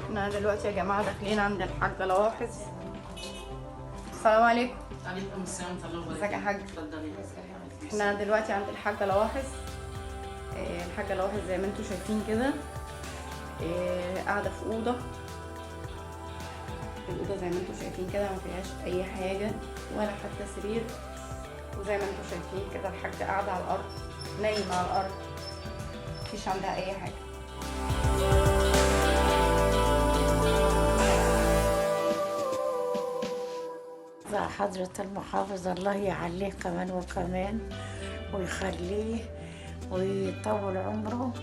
احنا دلوقتي يا جماعة داخلين عند الحاجة لواحظ. السلام عليكم. عليكم السلام ورحمة الله وبركاته. ازيك يا حاج؟ اتفضلي. احنا دلوقتي عند الحاجة لواحظ. الحاجة لواحظ زي ما انتم شايفين كده، قاعدة في أوضة. الأوضة زي ما انتم شايفين كده ما فيهاش أي حاجة ولا حتى سرير، وزي ما انتم شايفين كده الحاجة قاعدة على الأرض، نايمة على الأرض، مفيش عندها أي حاجة. حضرة المحافظ الله يعليه كمان وكمان ويخليه ويطول عمره،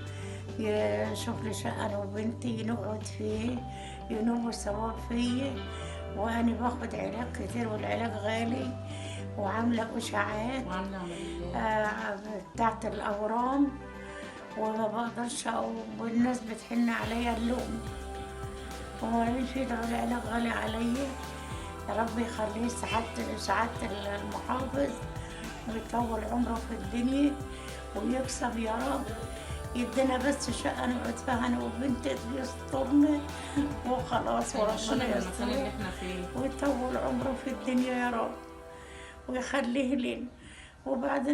يشوف لي شقة أنا وبنتي نقعد فيه، ينوب ثواب فيه. وأنا باخد علاج كتير والعلاج غالي، وعاملة إشاعات بتاعت الأورام، وما بقدرش والناس بتحن عليا اللوم، وماليش يدعو العلاج غالي عليا. يا رب يخليه سعادة المحافظ ويطول عمره في الدنيا ويكسب يا رب. يدينا بس شقة نقعد فيها أنا وبنتي يسترنا وخلاص، وربنا يستر ويطول عمره في الدنيا يا رب ويخليه لنا. وبعدين